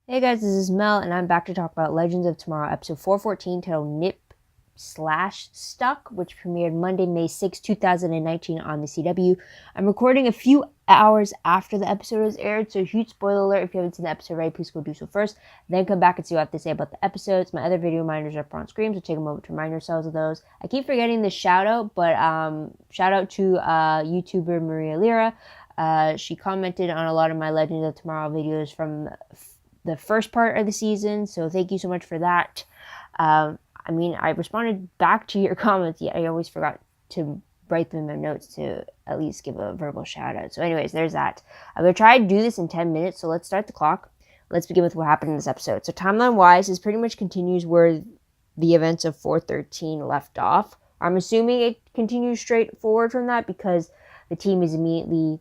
Hey guys, this is Mel, and I'm back to talk about Legends of Tomorrow, episode 414, titled Nip/Stuck, which premiered Monday, May 6, 2019 on the CW. I'm recording a few hours after the episode is aired, so huge spoiler alert. If you haven't seen the episode already, please go do so first. Then come back and see what I have to say about the episodes. My other video reminders are up on screen, so take a moment to remind yourselves of those. I keep forgetting the shout out, but shout out to YouTuber Maria Lira. She commented on a lot of my Legends of Tomorrow videos from the first part of the season, so thank you so much for that. I responded back to your comments, yet I always forgot to write them in my notes to at least give a verbal shout out. So anyways, there's that. I'm going to try to do this in 10 minutes, so let's start the clock. Let's begin with what happened in this episode. So timeline-wise, this pretty much continues where the events of 413 left off. I'm assuming it continues straight forward from that because the team is immediately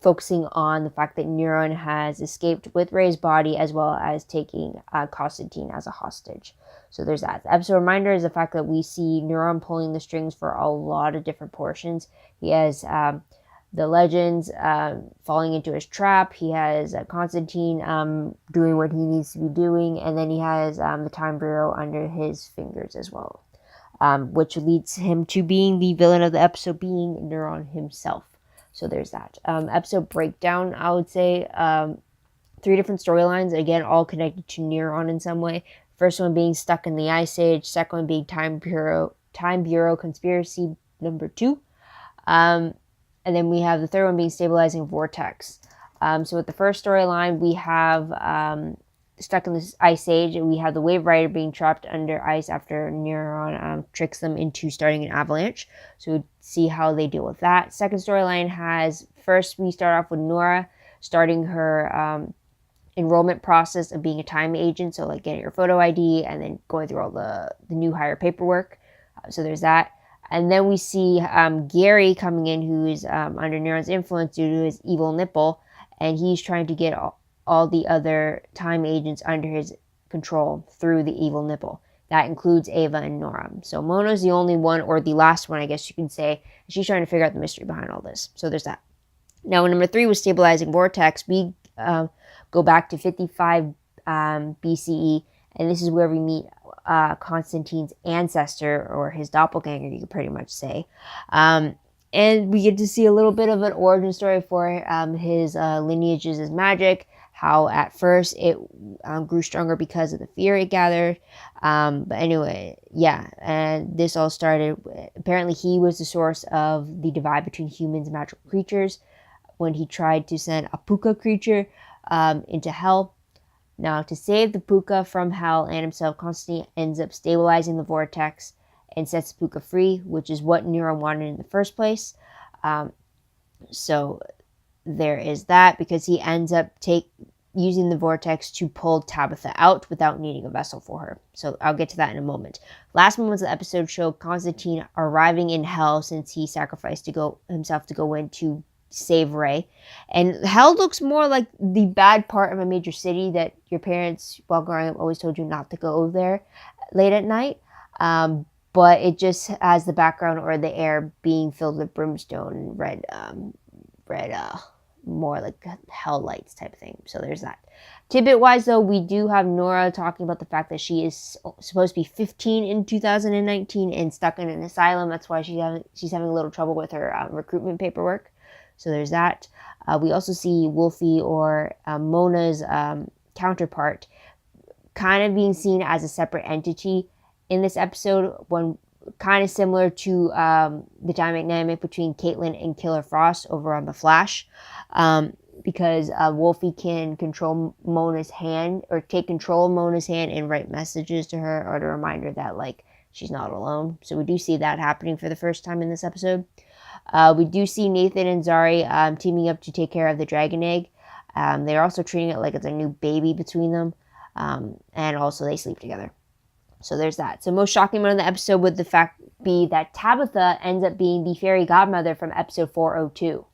focusing on the fact that Neuron has escaped with Ray's body, as well as taking Constantine as a hostage. So there's that. The episode reminder is the fact that we see Neuron pulling the strings for a lot of different portions. He has the legends falling into his trap. He has Constantine doing what he needs to be doing. And then he has the Time Bureau under his fingers as well, which leads him to being the villain of the episode, being Neuron himself. So there's that. Episode breakdown, I would say 3 different storylines, again, all connected to Neuron in some way. First one being stuck in the Ice Age. Second one being Time Bureau conspiracy number 2. And then we have the third one being stabilizing vortex. So with the first storyline, we have stuck in this Ice Age, and we have the Wave Rider being trapped under ice after Neuron tricks them into starting an avalanche. So we'll see how they deal with that. Second storyline has, first we start off with Nora starting her enrollment process of being a time agent, so like getting your photo ID and then going through all the new hire paperwork. So there's that. And then we see Gary coming in, who's under Neuron's influence due to his evil nipple, and he's trying to get all the other time agents under his control through the evil nipple. That includes Ava and Nora. So Mona's the only one, or the last one, I guess you can say. She's trying to figure out the mystery behind all this. So there's that. Now, number 3 was stabilizing vortex. We go back to 55 BCE, and this is where we meet Constantine's ancestor, or his doppelganger, you could pretty much say. And we get to see a little bit of an origin story for his lineages as magic, how at first it grew stronger because of the fear it gathered. But anyway, yeah, and this all started, apparently he was the source of the divide between humans and magical creatures when he tried to send a puka creature into hell. Now, to save the puka from hell and himself, Constantine ends up stabilizing the vortex and sets the puka free, which is what Neuron wanted in the first place. So there is that, because he ends up using the vortex to pull Tabitha out without needing a vessel for her. So I'll get to that in a moment. Last moments of the episode show Constantine arriving in hell, since he sacrificed himself to go in to save Ray. And hell looks more like the bad part of a major city that your parents, while growing up, always told you not to go there late at night. But it just has the background or the air being filled with brimstone and red, more like hell lights type of thing. So there's that. Tidbit wise, though, we do have Nora talking about the fact that she is supposed to be 15 in 2019 and stuck in an asylum. That's why she's having a little trouble with her recruitment paperwork. So there's that. We also see Wolfie, or Mona's counterpart, kind of being seen as a separate entity in this episode, one kind of similar to the dynamic between Caitlin and Killer Frost over on The Flash, because Wolfie can control Mona's hand, or take control of Mona's hand and write messages to her, or to remind her that, like, she's not alone. So we do see that happening for the first time in this episode. We do see Nathan and Zari teaming up to take care of the dragon egg. They're also treating it like it's a new baby between them, and also they sleep together. So there's that. So most shocking moment of the episode would the fact be that Tabitha ends up being the fairy godmother from episode 402.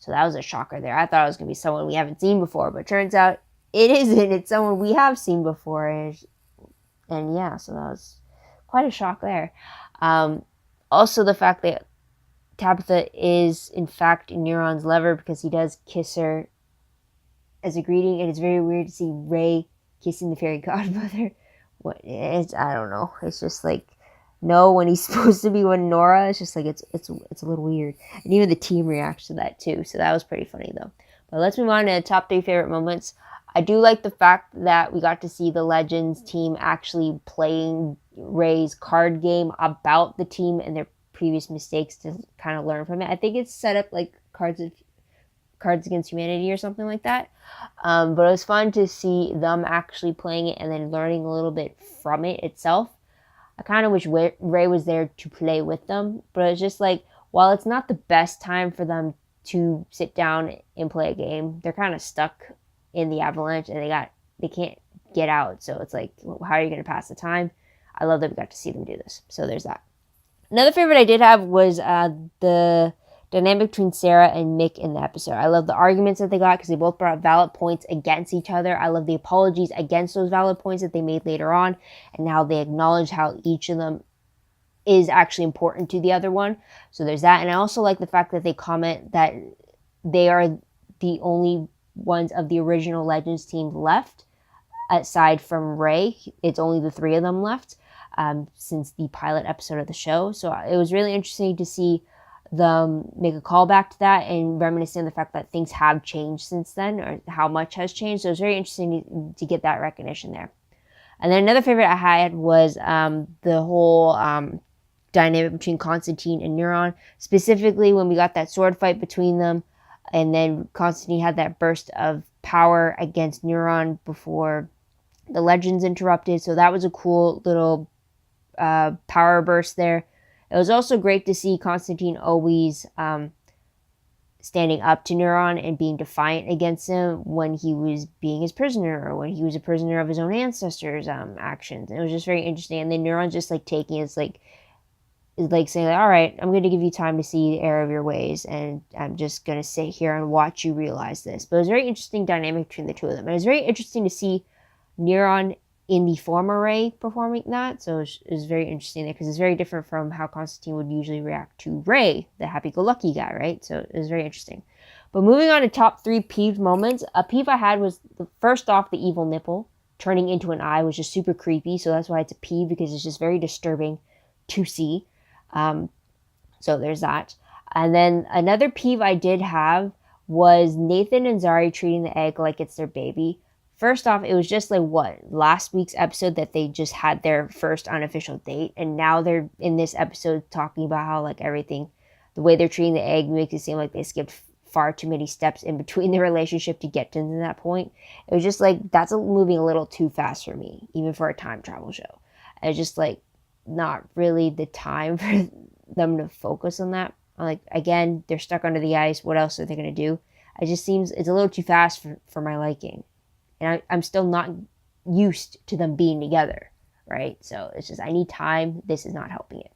So that was a shocker there. I thought it was going to be someone we haven't seen before, but turns out it isn't. It's someone we have seen before. And yeah, so that was quite a shock there. Also, the fact that Tabitha is, in fact, Neuron's lover, because he does kiss her as a greeting, and it's very weird to see Ray kissing the fairy godmother. I don't know. It's just like, no, when he's supposed to be with Nora, it's just like it's a little weird. And even the team reacts to that too. So that was pretty funny though. But let's move on to the top 3 favorite moments. I do like the fact that we got to see the Legends team actually playing Ray's card game about the team and their previous mistakes to kind of learn from it. I think it's set up like Cards Against Humanity or something like that. But it was fun to see them actually playing it and then learning a little bit from it itself. I kind of wish Ray was there to play with them, but it's just like, while it's not the best time for them to sit down and play a game, they're kind of stuck in the avalanche and they can't get out. So it's like, how are you going to pass the time? I love that we got to see them do this. So there's that. Another favorite I did have was the dynamic between Sarah and Mick in the episode. I love the arguments that they got because they both brought valid points against each other. I love the apologies against those valid points that they made later on, and how they acknowledge how each of them is actually important to the other one. So there's that. And I also like the fact that they comment that they are the only ones of the original Legends team left, aside from Ray. It's only the 3 of them left since the pilot episode of the show. So it was really interesting to see them make a callback to that and reminiscing the fact that things have changed since then, or how much has changed. So it was very interesting to get that recognition there. And then another favorite I had was the whole dynamic between Constantine and Neuron, specifically when we got that sword fight between them, and then Constantine had that burst of power against Neuron before the Legends interrupted. So that was a cool little power burst there. It was also great to see Constantine always standing up to Neuron and being defiant against him when he was being his prisoner, or when he was a prisoner of his own ancestors' actions. And it was just very interesting. And then Neuron just like taking his like saying, all right, I'm going to give you time to see the error of your ways, and I'm just going to sit here and watch you realize this. But it was a very interesting dynamic between the two of them. And it was very interesting to see Neuron in the former Ray performing that. So it was very interesting there, because it's very different from how Constantine would usually react to Ray, the happy-go-lucky guy, right? So it was very interesting. But moving on to top 3 peeve moments. A peeve I had was, first off, the evil nipple turning into an eye was just super creepy. So that's why it's a peeve, because it's just very disturbing to see. So there's that. And then another peeve I did have was Nathan and Zari treating the egg like it's their baby. First off, it was just like, last week's episode that they just had their first unofficial date, and now they're in this episode talking about how like everything, the way they're treating the egg makes it seem like they skipped far too many steps in between the relationship to get to that point. It was just like, that's moving a little too fast for me, even for a time travel show. It's just like not really the time for them to focus on that. Like, again, they're stuck under the ice. What else are they going to do? It just seems it's a little too fast for my liking. And I'm still not used to them being together, right? So it's just, I need time. This is not helping it.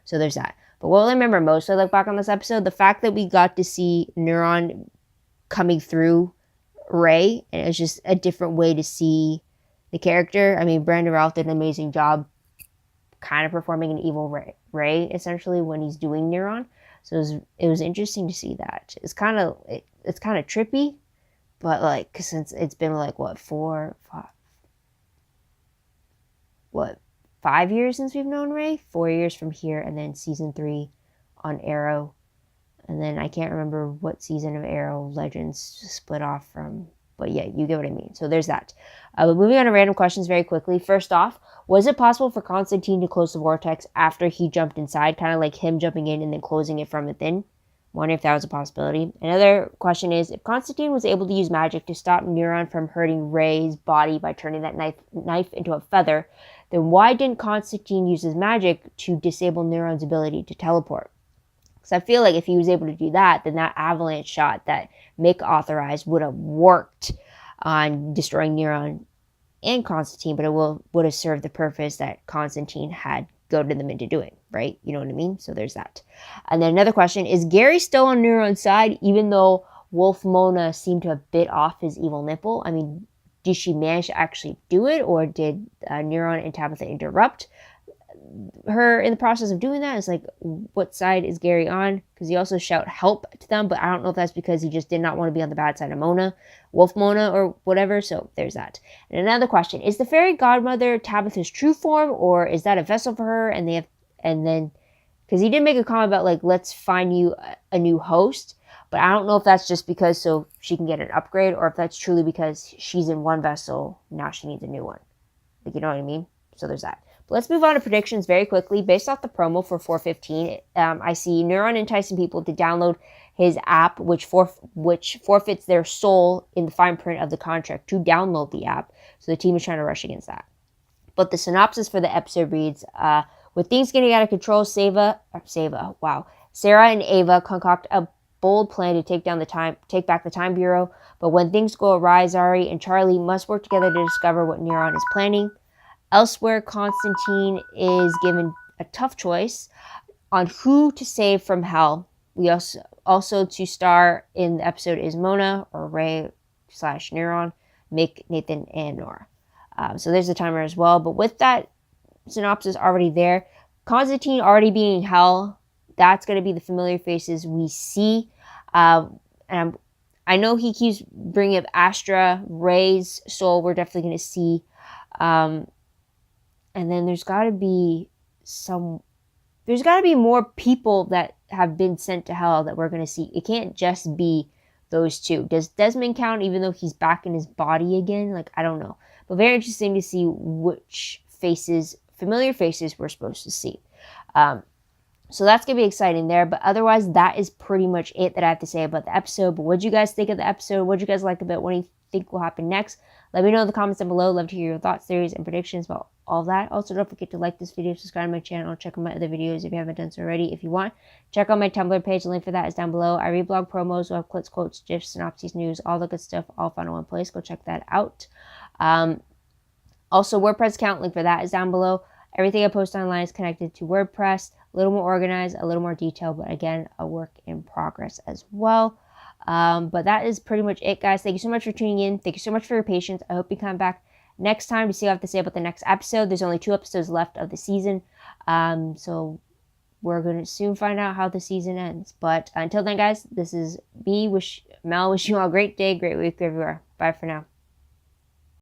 So there's that. But what I remember most, I look back on this episode, the fact that we got to see Neuron coming through Ray, and it's just a different way to see the character. I mean, Brandon Routh did an amazing job kind of performing an evil Ray essentially when he's doing Neuron. So it was interesting to see that. It's kind of trippy, but like, since it's been like 5 years since we've known Ray, 4 years from here, and then season 3 on Arrow, and then I can't remember what season of Arrow Legends split off from, but yeah, you get what I mean. So there's that. But moving on to random questions very quickly. First off, was it possible for Constantine to close the vortex after he jumped inside, kind of like him jumping in and then closing it from within? Wonder if that was a possibility. Another question is, if Constantine was able to use magic to stop Neuron from hurting Ray's body by turning that knife into a feather, then why didn't Constantine use his magic to disable Neuron's ability to teleport? Because I feel like if he was able to do that, then that avalanche shot that Mick authorized would have worked on destroying Neuron and Constantine, but it would have served the purpose that Constantine had goaded them into doing, right? You know what I mean? So there's that. And then another question, is Gary still on Neuron's side, even though Wolf Mona seemed to have bit off his evil nipple? I mean, did she manage to actually do it, or did Neuron and Tabitha interrupt her in the process of doing that. It's like, what side is Gary on? Because he also shout help to them, but I don't know if that's because he just did not want to be on the bad side of Mona, Wolf Mona, or whatever. So there's that. And another question: is the fairy godmother Tabitha's true form, or is that a vessel for her? And then because he did make a comment about like, let's find you a new host. But I don't know if that's just because so she can get an upgrade, or if that's truly because she's in one vessel, now she needs a new one. Like, you know what I mean? So there's that. But let's move on to predictions very quickly. Based off the promo for 415, I see Neuron enticing people to download his app, which forfeits their soul in the fine print of the contract to download the app. So the team is trying to rush against that. But the synopsis for the episode reads, with things getting out of control, Sarah and Ava concoct a bold plan to take back the Time Bureau. But when things go awry, Zari and Charlie must work together to discover what Neuron is planning. Elsewhere, Constantine is given a tough choice on who to save from hell. We also to star in the episode is Mona, or Ray / Neuron, Mick, Nathan, and Nora. So there's the timer as well. But with that synopsis already there, Constantine already being in hell, that's going to be the familiar faces we see. And I know he keeps bringing up Astra, Ray's soul, we're definitely going to see. And then there's got to be more people that have been sent to hell that we're going to see. It can't just be those two. Does Desmond count even though he's back in his body again? Like, I don't know. But very interesting to see which familiar faces we're supposed to see. So that's going to be exciting there. But otherwise, that is pretty much it that I have to say about the episode. But what did you guys think of the episode? What did you guys like about it? What do you think will happen next? Let me know in the comments down below. Love to hear your thoughts, theories, and predictions about all that. Also, don't forget to like this video, subscribe to my channel, check out my other videos if you haven't done so already. If you want, check out my Tumblr page. The link for that is down below. I read blog promos, web clips, quotes, gifs, synopses, news, all the good stuff, all found in one place. Go check that out. Also, WordPress account, link for that is down below. Everything I post online is connected to WordPress. A little more organized, a little more detailed, but again, a work in progress as well. But that is pretty much it, guys. Thank you so much for tuning in. Thank you so much for your patience. I hope you come back next time to see what I have to say about the next episode. There's only 2 episodes left of the season. So we're going to soon find out how the season ends. But until then, guys, this is B. Mel, wish you all a great day, great week everywhere. Bye for now.